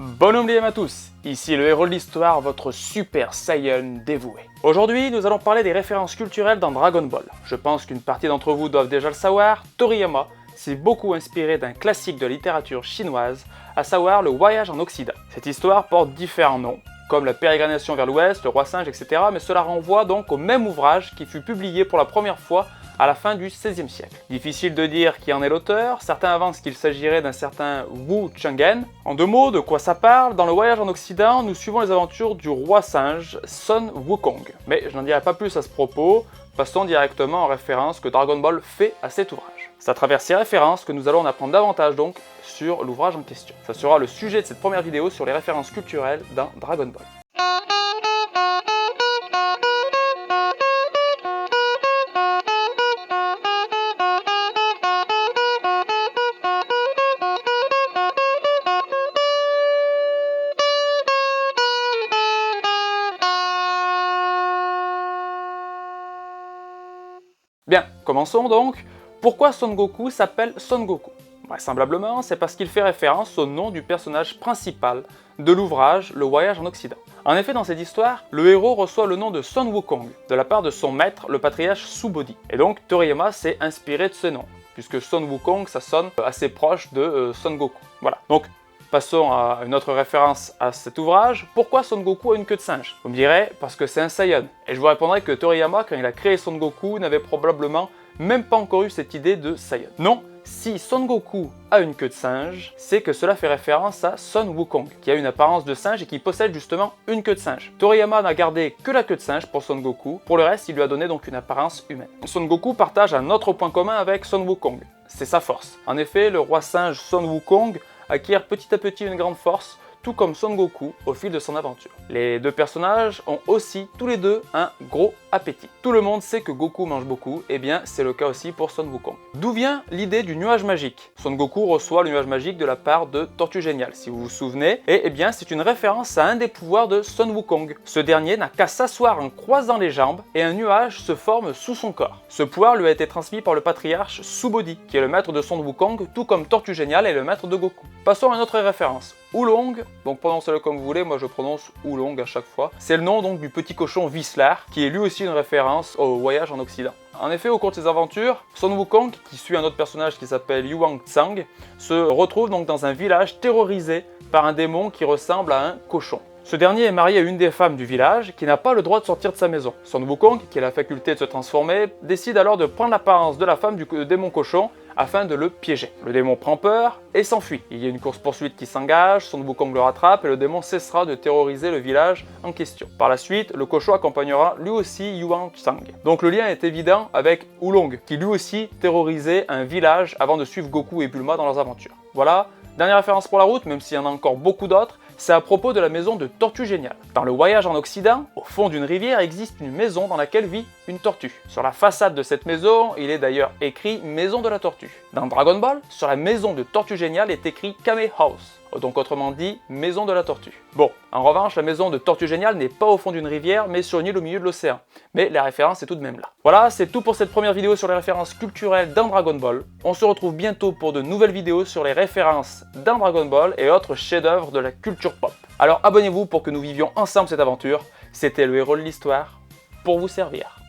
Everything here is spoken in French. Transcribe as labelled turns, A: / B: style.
A: Bonjour à tous, ici le héros de l'histoire, votre Super Saiyan dévoué. Aujourd'hui, nous allons parler des références culturelles dans Dragon Ball. Je pense qu'une partie d'entre vous doivent déjà le savoir, Toriyama s'est beaucoup inspiré d'un classique de la littérature chinoise, à savoir le voyage en Occident. Cette histoire porte différents noms, comme la pérégrination vers l'ouest, le roi singe, etc. Mais cela renvoie donc au même ouvrage qui fut publié pour la première fois à la fin du XVIe siècle. Difficile de dire qui en est l'auteur, certains avancent qu'il s'agirait d'un certain Wu Chenggen. En deux mots, de quoi ça parle? Dans le voyage en Occident, nous suivons les aventures du roi singe, Sun Wukong. Mais je n'en dirai pas plus à ce propos, passons directement en référence que Dragon Ball fait à cet ouvrage. C'est à travers ces références que nous allons en apprendre davantage donc sur l'ouvrage en question. Ça sera le sujet de cette première vidéo sur les références culturelles dans Dragon Ball. Bien, commençons donc. Pourquoi Son Goku s'appelle Son Goku? Vraisemblablement, c'est parce qu'il fait référence au nom du personnage principal de l'ouvrage Le Voyage en Occident. En effet, dans cette histoire, le héros reçoit le nom de Son Wukong, de la part de son maître, le patriarche Subodhi. Et donc, Toriyama s'est inspiré de ce nom, puisque Son Wukong, ça sonne assez proche de Son Goku. Voilà. Donc, passons à une autre référence à cet ouvrage. Pourquoi Son Goku a une queue de singe? Vous me direz, parce que c'est un Saiyan. Et je vous répondrai que Toriyama, quand il a créé Son Goku, n'avait probablement même pas encore eu cette idée de Saiyan. Non, si Son Goku a une queue de singe, c'est que cela fait référence à Son Wukong, qui a une apparence de singe et qui possède justement une queue de singe. Toriyama n'a gardé que la queue de singe pour Son Goku, pour le reste il lui a donné donc une apparence humaine. Son Goku partage un autre point commun avec Son Wukong, c'est sa force. En effet, le roi singe Son Wukong acquiert petit à petit une grande force, tout comme Son Goku au fil de son aventure. Les deux personnages ont aussi tous les deux un gros appétit. Tout le monde sait que Goku mange beaucoup, et bien c'est le cas aussi pour Son Wukong. D'où vient l'idée du nuage magique? Son Goku reçoit le nuage magique de la part de Tortue Géniale, si vous vous souvenez, et bien c'est une référence à un des pouvoirs de Son Wukong. Ce dernier n'a qu'à s'asseoir en croisant les jambes, et un nuage se forme sous son corps. Ce pouvoir lui a été transmis par le patriarche Subodhi, qui est le maître de Son Wukong, tout comme Tortue Géniale est le maître de Goku. Passons à une autre référence. Oolong, donc prononcez-le comme vous voulez, moi je prononce Oolong à chaque fois. C'est le nom donc du petit cochon Whistler, qui est lui aussi une référence au voyage en Occident. En effet, au cours de ses aventures, Son Wukong, qui suit un autre personnage qui s'appelle Yuan Tsang, se retrouve donc dans un village terrorisé par un démon qui ressemble à un cochon. Ce dernier est marié à une des femmes du village qui n'a pas le droit de sortir de sa maison. Son Wukong, qui a la faculté de se transformer, décide alors de prendre l'apparence de la femme du démon cochon afin de le piéger. Le démon prend peur et s'enfuit. Il y a une course-poursuite qui s'engage, Son Wukong le rattrape et le démon cessera de terroriser le village en question. Par la suite, le cochon accompagnera lui aussi Yuan Tsang. Donc le lien est évident avec Oolong, qui lui aussi terrorisait un village avant de suivre Goku et Bulma dans leurs aventures. Voilà, dernière référence pour la route, même s'il y en a encore beaucoup d'autres, c'est à propos de la maison de Tortue Géniale. Dans le voyage en Occident, au fond d'une rivière existe une maison dans laquelle vit une tortue. Sur la façade de cette maison, il est d'ailleurs écrit Maison de la Tortue. Dans Dragon Ball, sur la maison de Tortue Géniale est écrit Kame House, donc autrement dit Maison de la Tortue. Bon, en revanche, la maison de Tortue Géniale n'est pas au fond d'une rivière, mais sur une île au milieu de l'océan. Mais la référence est tout de même là. Voilà, c'est tout pour cette première vidéo sur les références culturelles dans Dragon Ball. On se retrouve bientôt pour de nouvelles vidéos sur les références dans Dragon Ball et autres chefs-d'œuvre de la culture pop. Alors abonnez-vous pour que nous vivions ensemble cette aventure. C'était le héros de l'histoire, pour vous servir.